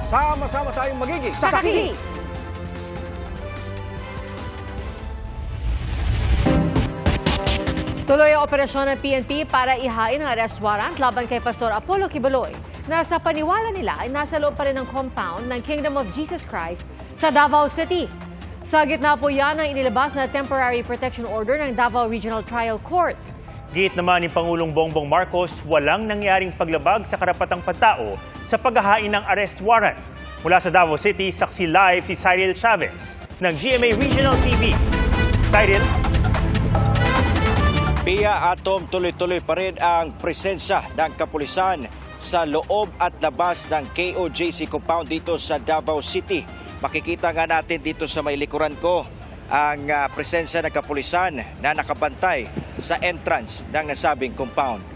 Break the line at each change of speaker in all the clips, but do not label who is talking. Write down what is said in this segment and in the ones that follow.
Sama-sama tayong magiging
Sakaki! Tuloy ang operasyon ng PNP para ihain ang arrest warrant laban kay Pastor Apollo Quiboloy na sa paniwala nila ay nasa loob pa rin ng compound ng Kingdom of Jesus Christ sa Davao City. Sa gitna po yan ang inilabas na temporary protection order ng Davao Regional Trial Court.
Giit naman ni Pangulong Bongbong Marcos, walang nangyaring paglabag sa karapatang pantao sa paghahain ng arrest warrant. Mula sa Davao City, saksi live si Cyril Chavez ng GMA Regional TV. Cyril?
Pia Atom, tuloy-tuloy pa rin ang presensya ng kapulisan sa loob at labas ng KOJC compound dito sa Davao City. Makikita nga natin dito sa may likuran ko ang presensya ng kapulisan na nakabantay sa entrance ng nasabing compound.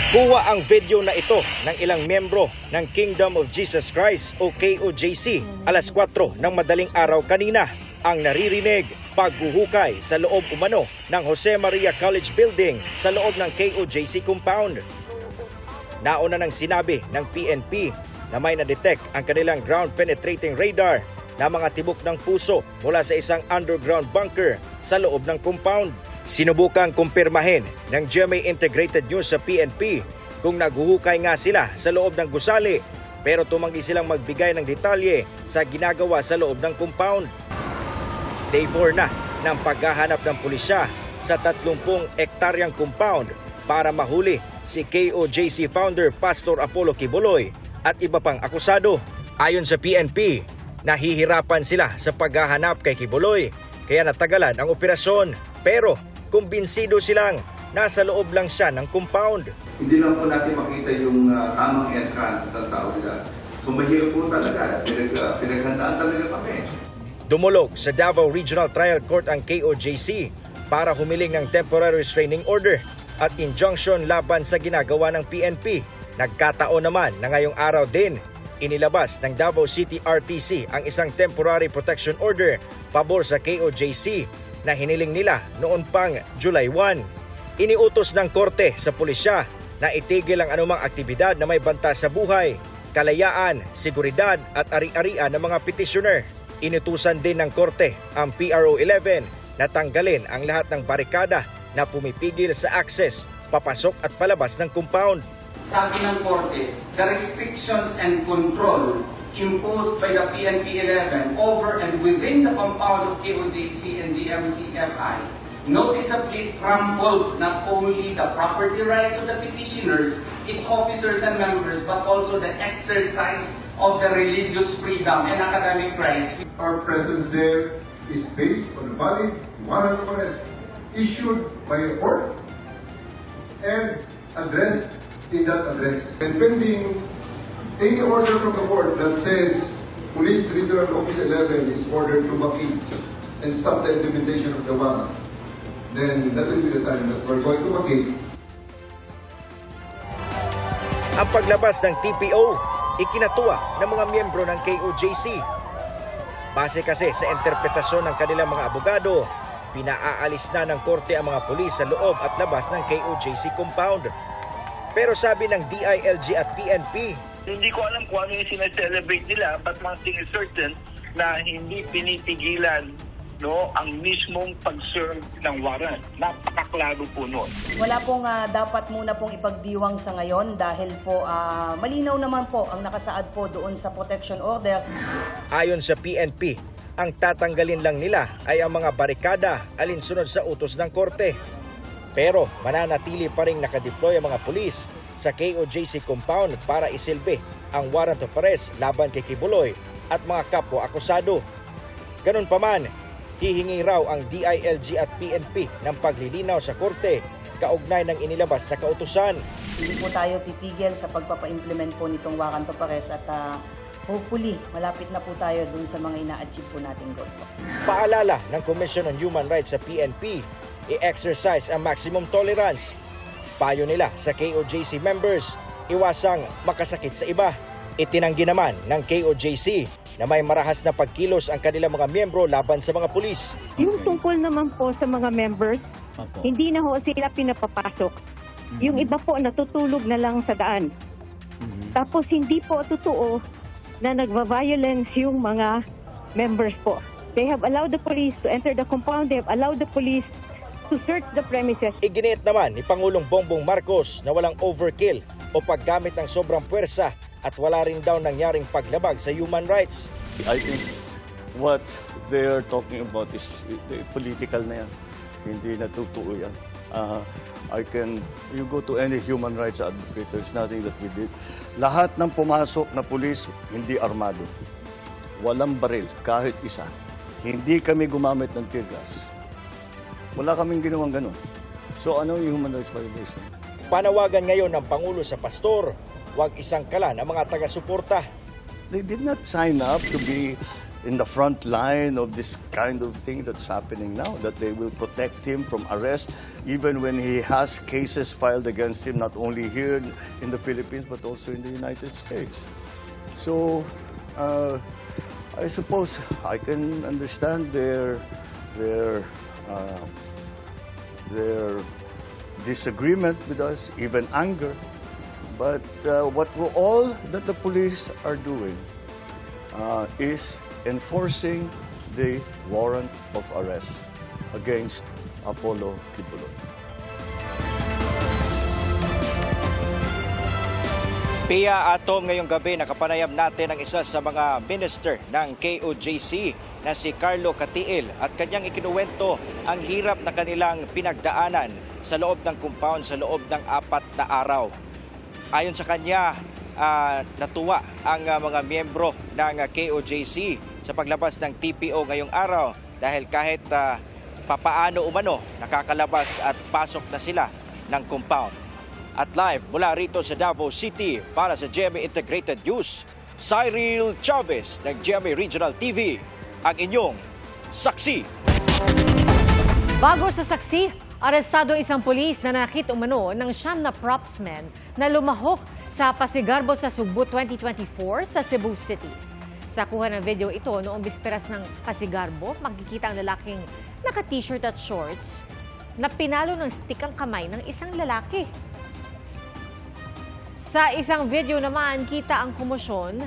Kuha ang video na ito ng ilang membro ng Kingdom of Jesus Christ o KOJC alas 4 ng madaling araw kanina. Ang naririnig, paghuhukay sa loob umano ng Jose Maria College Building sa loob ng KOJC compound. Nauna nang sinabi ng PNP na may na-detect ang kanilang ground-penetrating radar na mga tibok ng puso mula sa isang underground bunker sa loob ng compound. Sinubukang kumpirmahin ng GMA Integrated News sa PNP kung naghuhukay nga sila sa loob ng gusali pero tumanggi silang magbigay ng detalye sa ginagawa sa loob ng compound. Day 4 na ng paghahanap ng pulisya sa 30 hektaryang compound para mahuli si KOJC founder Pastor Apollo Quiboloy at iba pang akusado. Ayon sa PNP, nahihirapan sila sa paghahanap kay Quiboloy kaya natagalan ang operasyon. Pero kumbinsido silang nasa loob lang siya ng compound.
Hindi lang po natin makita yung tamang entrance ng tao nila. So mahirap po talaga. Pinaghandaan talaga kami.
Dumulog sa Davao Regional Trial Court ang KOJC para humiling ng temporary restraining order at injunction laban sa ginagawa ng PNP. Nagkataon naman na ngayong araw din, inilabas ng Davao City RTC ang isang temporary protection order pabor sa KOJC na hiniling nila noon pang July 1. Iniutos ng korte sa pulisya na itigil ang anumang aktibidad na may banta sa buhay, kalayaan, seguridad at ari-arian ng mga petitioner. Inutusan din ng korte ang PRO 11 na tanggalin ang lahat ng barikada na pumipigil sa access, papasok at palabas ng compound.
Sabi ng korte, the restrictions and control imposed by the PNP 11 over and within the compound of KOJC and GMCFI noticeably trampled not only the property rights of the petitioners, its officers and members, but also the exercise of the religious freedom and academic rights.
Our presence there is based on valid warrant of arrest issued by a court and addressed in that address. And pending any order from the court that says Police Regional Office 11 is ordered to vacate and stop the implementation of the warrant, then that will be the time that we're going to vacate.
Ang paglabas ng TPO, ikinatuwa ng mga miyembro ng KOJC. Base kasi sa interpretasyon ng kanilang mga abogado, pinaaalis na ng korte ang mga pulis sa loob at labas ng KOJC compound. Pero sabi ng DILG at PNP,
hindi ko alam kung ano yung sinaselebrate nila, but one thing is certain na hindi pinipigilan ang mismong pag-serve ng warrant. Napakaklaro po nun.
Wala pong dapat muna pong ipagdiwang sa ngayon dahil po malinaw naman po ang nakasaad po doon sa protection order.
Ayon sa PNP, ang tatanggalin lang nila ay ang mga barikada alinsunod sa utos ng korte. Pero mananatili pa rin nakadeploy ang mga pulis sa KOJC compound para isilbi ang warrant of arrest laban kay Quiboloy at mga kapwa-akusado. Ganun pa man, hihingi raw ang DILG at PNP ng paglilinaw sa korte kaugnay ng inilabas na kautusan.
Hindi po tayo titigil sa pagpapa-implement po nitong warrant of arrest at hopefully malapit na po tayo dun sa mga ina-achieve po nating goal po.
Paalala ng Commission on Human Rights sa PNP, i-exercise ang maximum tolerance. Payo nila sa KOJC members, iwasang makasakit sa iba. Itinanggi naman ng KOJC na may marahas na pagkilos ang kanilang mga miyembro laban sa mga pulis.
Yung tungkol naman po sa mga members, hindi na ho sila pinapapasok. Yung iba po natutulog na lang sa daan. Tapos hindi po totoo na nagva-violence yung mga members po. They have allowed the police to enter the compound. They have allowed the police to search the premises.
Iginiit naman ni Pangulong Bongbong Marcos na walang overkill o paggamit ng sobrang puwersa at wala rin daw nangyaring paglabag sa human rights.
I think what they are talking about is political na yan. Hindi na totoo yan. You go to any human rights advocate, there's nothing that we did. Lahat ng pumasok na pulis, hindi armado. Walang baril, kahit isa. Hindi kami gumamit ng tear gas. Wala kaming ginawang ganun. So ano yung human rights violation?
Panawagan ngayon ng Pangulo sa pastor, huwag isang kalan ang mga taga-suporta.
They did not sign up to be in the front line of this kind of thing that's happening now, that they will protect him from arrest even when he has cases filed against him, not only here in the Philippines but also in the United States. So I suppose I can understand their disagreement with us, even anger. But what all that the police are doing is enforcing the warrant of arrest against Apollo Kibuloy.
Pia, Atom, ngayong gabi nakapanayam natin ang isa sa mga minister ng KOJC na si Carlo Catiil at kanyang ikinuwento ang hirap na kanilang pinagdaanan sa loob ng compound sa loob ng 4 na araw. Ayon sa kanya, natuwa ang mga miyembro ng KOJC sa paglabas ng TPO ngayong araw dahil kahit papaano umano nakakalabas at pasok na sila ng compound. At live mula rito sa Davao City para sa GMA Integrated News, Cyril Chavez ng GMA Regional TV, ang inyong saksi.
Bago sa saksi, arestado isang pulis na nakit umano ng 9 na propsmen na lumahok sa Pasigarbo sa Sugbo 2024 sa Cebu City. Sa kuha ng video ito noong bisperas ng Pasigarbo, makikita ang lalaking naka-t-shirt at shorts na pinalo ng stick ang kamay ng isang lalaki. Sa isang video naman, kita ang komosyon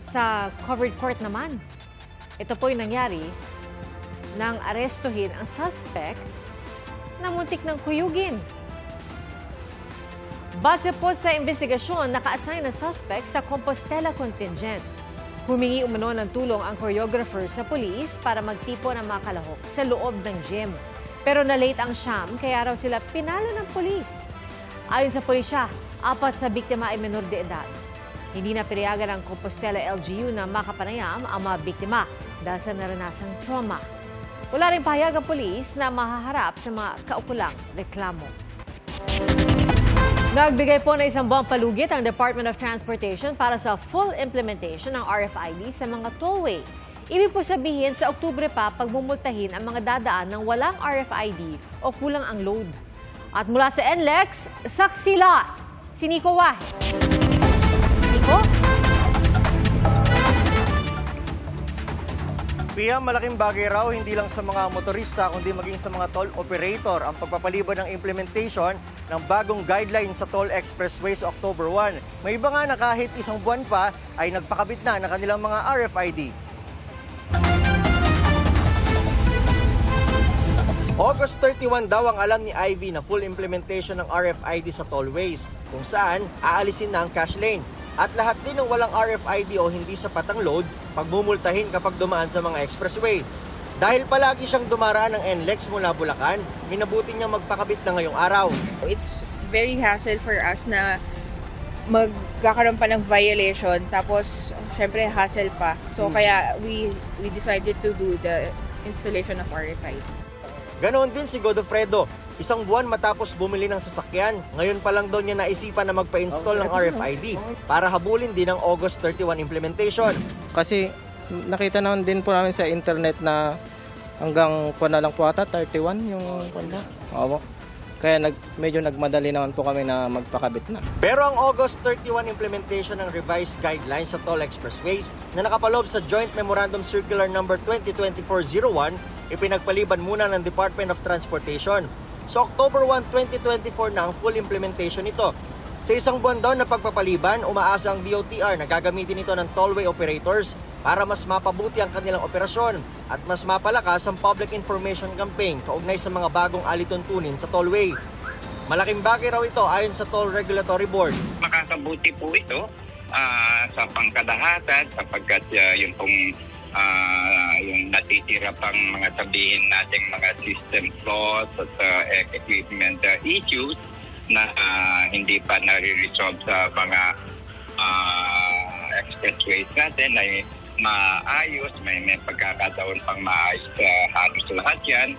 sa covered court naman. Ito po yung nangyari nang arestuhin ang suspect na muntik ng kuyugin. Base po sa investigasyon, naka-assign ang suspect sa Compostela contingent. Humingi umano ng tulong ang choreographer sa police para magtipo ng mga kalahok sa loob ng gym. Pero na-late ang siyam, kaya raw sila pinalo ng police. Ayon sa pulisya, 4 sa biktima ay menor de edad. Hindi na pinayagan ng Compostela LGU na makapanayam ang mga biktima dahil sa naranasang trauma. Wala rin pahayag ang pulis na mahaharap sa mga kaukulang reklamo. Nagbigay po na isang buwang palugit ang Department of Transportation para sa full implementation ng RFID sa mga tollway. Ibig po sabihin sa Oktubre pa pagmumultahin ang mga dadaan ng walang RFID o kulang ang load. At mula sa NLEX, saksi lahat, si Nico Wah. Nico?
Pia, malaking bagay raw hindi lang sa mga motorista kundi maging sa mga toll operator ang pagpapalibot ng implementation ng bagong guidelines sa toll expressway sa October 1. May iba nga na kahit isang buwan pa ay nagpakabit na ng kanilang mga RFID. August 31 daw ang alam ni Ivy na full implementation ng RFID sa tollways, kung saan aalisin na ang cash lane. At lahat din ng walang RFID o hindi sapat ang load, pagmumultahin kapag dumaan sa mga expressway. Dahil palagi siyang dumaraan ng NLEX mula Bulacan, minabuti niya magpakabit na ngayong araw.
It's very hassle for us na magkakaroon pa ng violation, tapos syempre hassle pa. So kaya we decided to do the installation of RFID.
Ganon din si Godofredo. Isang buwan matapos bumili ng sasakyan, ngayon pa lang daw niya naisipan na magpa-install ng RFID para habulin din ang August 31 implementation.
Kasi nakita naman din po namin sa internet na hanggang na lang po ata, 31 yung kanya. Kaya medyo nagmadali naman po kami na magpakabit na.
Pero ang August 31 implementation ng revised guidelines sa toll expressways na nakapaloob sa Joint Memorandum Circular No. 2024-01, ipinagpaliban muna ng Department of Transportation. Sa October 1, 2024 na ang full implementation nito. Sa isang buwan daw na pagpapaliban, umaasa ang DOTR na gagamitin ito ng tollway operators para mas mapabuti ang kanilang operasyon at mas mapalakas ang public information campaign kaugnay sa mga bagong alituntunin sa tollway. Malaking bagay raw ito ayon sa Toll Regulatory Board.
Makakabuti po ito sa pangkalahatan sapagkat yung pong yung natitira pang mga sabihin nating mga system flaws at equipment issues na hindi pa nare-resolve sa mga expressways natin ay maayos, may pagkakataon pang maayos halos lahat yan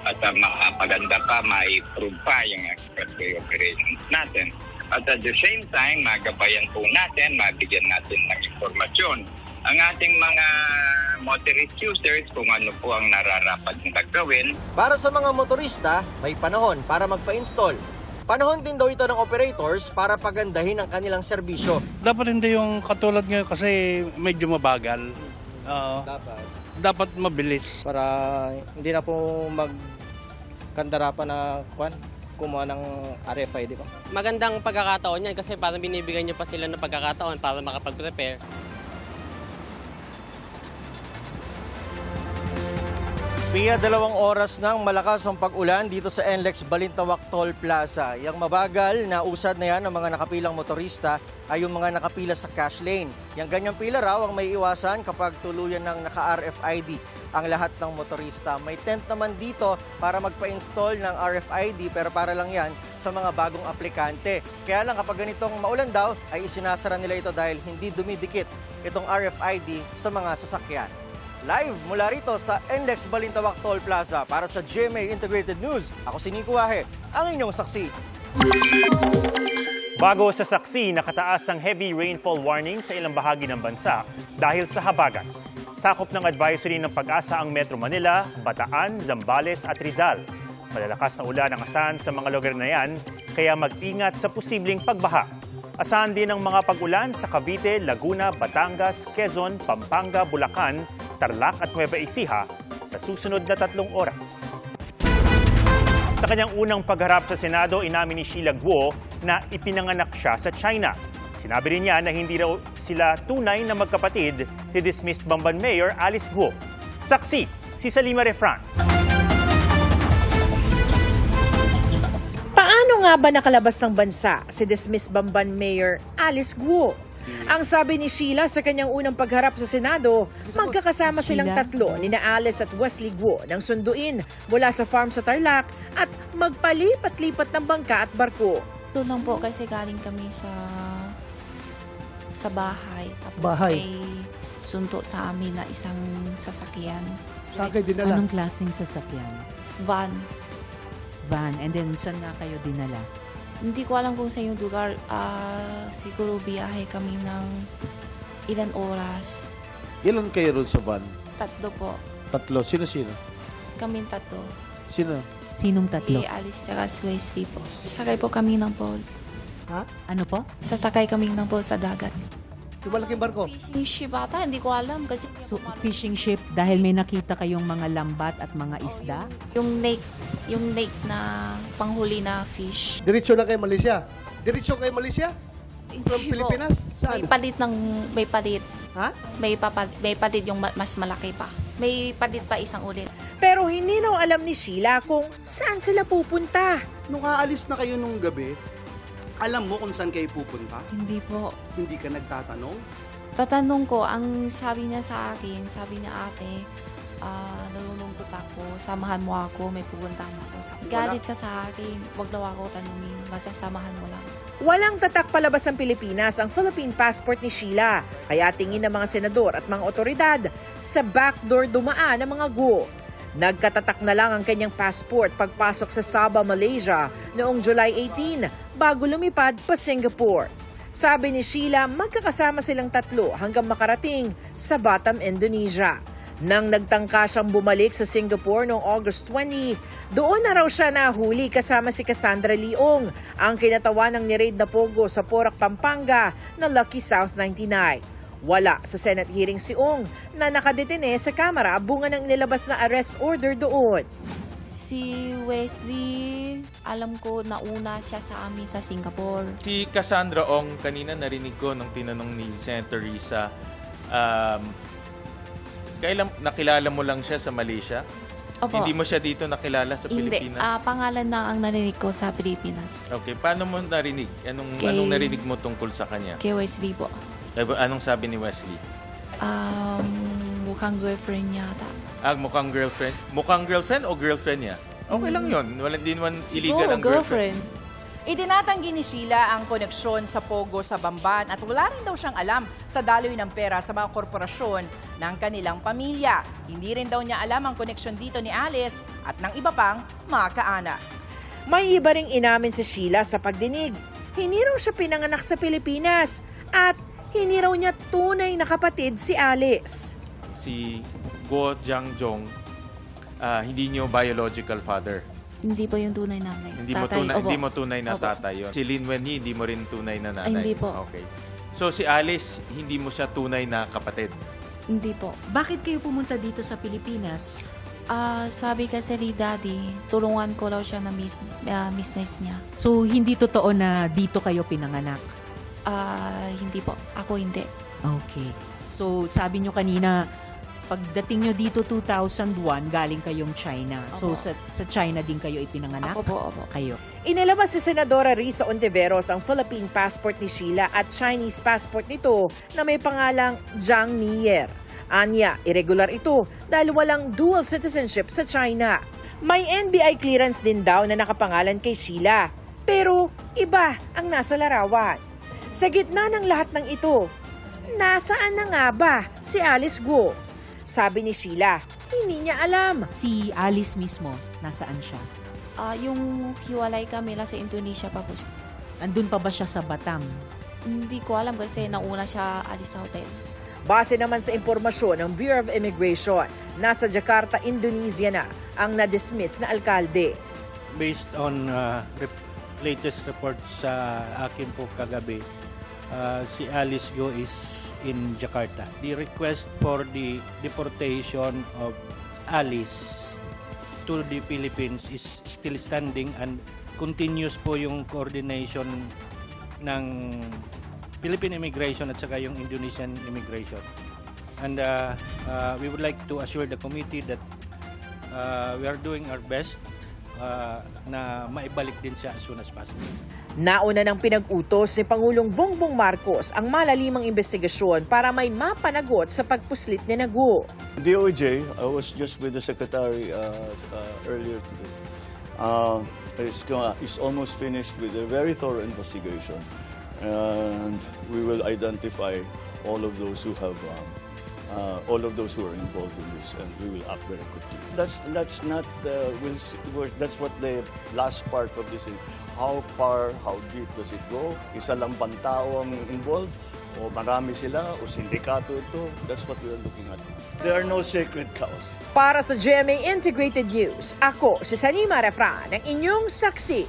at makapaganda pa, ma-improve pa yung expressway operations natin. At at the same time, magabayan po natin, mabigyan natin ng informasyon ang ating mga motorist users kung ano po ang nararapat na gawin.
Para sa mga motorista, may panahon para magpa-install. Panahon din daw ito ng operators para pagandahin ang kanilang serbisyo.
Dapat hindi yung katulad ngayon kasi medyo mabagal. Dapat mabilis.
Para hindi na po magkandara pa na kumuha ng RFID pa.
Magandang pagkakataon yan kasi parang binibigyan nyo pa sila ng pagkakataon para makapag-prepare.
Pia, 2 oras nang malakas ang pag-ulan dito sa NLEX Balintawak Toll Plaza. Yang mabagal na usad na yan ng mga nakapilang motorista ay yung mga nakapila sa cash lane. Yang ganyang pila raw ang may iwasan kapag tuluyan ng naka-RFID ang lahat ng motorista. May tent naman dito para magpa-install ng RFID pero para lang yan sa mga bagong aplikante. Kaya lang kapag ganitong maulan daw ay isinasara nila ito dahil hindi dumidikit itong RFID sa mga sasakyan. Live mula rito sa NLEX Balintawak Toll Plaza para sa GMA Integrated News. Ako si Nico Wahe, ang inyong saksi.
Bago sa saksi, nakataas ang heavy rainfall warning sa ilang bahagi ng bansa dahil sa habagat. Sakop ng advisory ng Pag-asa ang Metro Manila, Bataan, Zambales at Rizal. Malalakas na ulan ang asahan sa mga lugar na yan, kaya mag-ingat sa posibleng pagbaha. Asahan din ang mga pag-ulan sa Cavite, Laguna, Batangas, Quezon, Pampanga, Bulacan, Tarlac at Nueva Ecija sa susunod na 3 oras. Sa kanyang unang pagharap sa Senado, inamin ni Sheila Guo na ipinanganak siya sa China. Sinabi rin niya na hindi raw sila tunay na magkapatid ni dismissed Bamban Mayor Alice Guo. Saksi, si Salima Refran.
Paano nga ba nakalabas ng bansa si dismissed Bamban Mayor Alice Guo? Ang sabi ni Sheila sa kanyang unang pagharap sa Senado, magkakasama silang tatlo ni Alice at Wesley Guo ng sunduin mula sa farm sa Tarlac at magpalipat-lipat ng bangka at barko.
Doon lang po kasi galing kami sa bahay. Tapos may sunto sa amin na isang sasakyan.
Sakay dinala? Anong klaseng sasakyan?
Van.
Van. And then, saan nga kayo dinala?
Hindi ko alam kung sa yung lugar. Siguro biyahe kami ng ilan oras.
Ilan kayo ron sa van?
3 po.
3? Sino-sino?
Kaming 3.
Sino?
Sinong 3?
Si Alice tsaka si Wesley po. Sasakay po kami ng boat.
Ha? Ano po?
Sasakay kami ng boat sa dagat.
Yung malaking barko?
Fishing ship ata, hindi ko alam kasi...
So, fishing ship dahil may nakita kayong mga lambat at mga isda?
Yung lake na panghuli na fish.
Diretso na kay Malaysia? Diretso kay Malaysia? From Pilipinas? Saan?
May palit.
Ha?
May palit yung mas malaki pa. May palit pa isang ulit.
Pero hindi raw alam ni Sheila kung saan sila pupunta.
Nung aalis na kayo nung gabi, alam mo kung saan kayo pupunta?
Hindi po.
Hindi ka nagtatanong?
Tatanong ko, ang sabi niya sa akin, sabi niya ate, nalulungkot ako, samahan mo ako, may pupuntahan ako. Galit siya sa akin, wag daw ako tanungin, basta samahan mo lang.
Walang tatak palabas ng Pilipinas ang Philippine passport ni Sheila, kaya tingin ng mga senador at mga otoridad sa backdoor dumaan ng mga Guo. Nagkatatak na lang ang kanyang passport pagpasok sa Sabah, Malaysia noong July 18 bago lumipad pa Singapore. Sabi ni Sheila, magkakasama silang 3 hanggang makarating sa Batam, Indonesia. Nang nagtangka siyang bumalik sa Singapore noong August 20, doon na raw siya nahuli kasama si Cassandra Leong, ang kinatawan ng ni-raid na pogo sa Porac, Pampanga na Lucky South 99. Wala sa Senate hearing si Ong na nakadetine sa kamera bunga ng nilabas na arrest order doon.
Si Wesley, alam ko nauna siya sa amin sa Singapore.
Si Cassandra Ong, kanina narinig ko nung tinanong ni Senator Risa, kailan nakilala mo lang siya sa Malaysia?
Opo.
Hindi mo siya dito nakilala sa
Hindi,
Pilipinas?
pangalan na ang narinig ko sa Pilipinas.
Okay, paano mo narinig? Anong narinig mo tungkol sa kanya?
Kay Wesley po.
Anong sabi ni Wesley?
Mukhang girlfriend niya ata.
Mukhang girlfriend? Mukhang girlfriend o girlfriend niya? Okay lang yun. Di naman illegal ang girlfriend.
Itinatanggi ni Sheila ang koneksyon sa Pogo sa Bamban at wala rin daw siyang alam sa daloy ng pera sa mga korporasyon ng kanilang pamilya. Hindi rin daw niya alam ang koneksyon dito ni Alice at ng iba pang mga kaanak. May iba ring inamin si Sheila sa pagdinig. Hindi raw siya pinanganak sa Pilipinas at hindi raw niya tunay na kapatid si Alice.
Si Guo Jiangjong, hindi niyo biological father.
Hindi po yung tunay nanay.
Hindi mo tunay na tatay yun. Si Lin Wenyi, hindi mo rin tunay na nanay?
Hindi po.
Okay. So si Alice, hindi mo siya tunay na kapatid?
Hindi po.
Bakit kayo pumunta dito sa Pilipinas?
Sabi kasi ni Daddy, tulungan ko raw siya na business niya.
So, hindi totoo na dito kayo pinanganak?
Hindi po. Ako hindi.
Okay. So, sabi nyo kanina, pagdating nyo dito 2001, galing kayong China. So, sa China din kayo ipinanganak?
Opo.
Kayo.
Inilabas si Senadora Risa Ontiveros ang Philippine passport ni Sheila at Chinese passport nito na may pangalang Zhang Mier. Anya, irregular ito dahil walang dual citizenship sa China. May NBI clearance din daw na nakapangalan kay Sheila. Pero iba ang nasa larawan. Sa gitna ng lahat ng ito, nasaan na nga ba si Alice Guo? Sabi ni Sheila, hindi niya alam.
Si Alice mismo, nasaan siya?
Yung hiwalay kami sa Indonesia pa po siya.
Andun pa ba siya sa Batam?
Hindi ko alam kasi nauna siya alis sa hotel.
Base naman sa impormasyon ng Bureau of Immigration, nasa Jakarta, Indonesia na ang na-dismiss na alkalde.
Based on latest report sa akin po kagabi, si Alice Guo is in Jakarta. The request for the deportation of Alice to the Philippines is still standing and continuous po yung coordination ng Philippine immigration at saka yung Indonesian immigration. And we would like to assure the committee that we are doing our best na maibalik din siya as soon as possible.
Nauna ng pinag-utos ni Pangulong Bongbong Marcos ang malalimang investigasyon para may mapanagot sa pagpuslit ni Guo.
DOJ, I was just with the Secretary earlier today. Is almost finished with a very thorough investigation, and we will identify all of those who have all of those who are involved in this, and we will act very quickly. That's not that's what the last part of this is. How far, how deep does it go? Isa lang bang tao ang involved? O marami sila? O sindikato ito? That's what we are looking at. There are no sacred cows.
Para sa GMA Integrated News, ako si Sanima Refran, ang inyong saksi.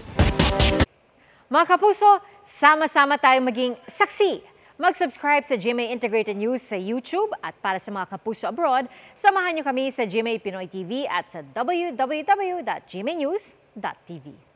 Mga kapuso, sama-sama tayong maging saksi. Mag-subscribe sa GMA Integrated News sa YouTube at para sa mga kapuso abroad, samahan niyo kami sa GMA Pinoy TV at sa www.gmanews.tv.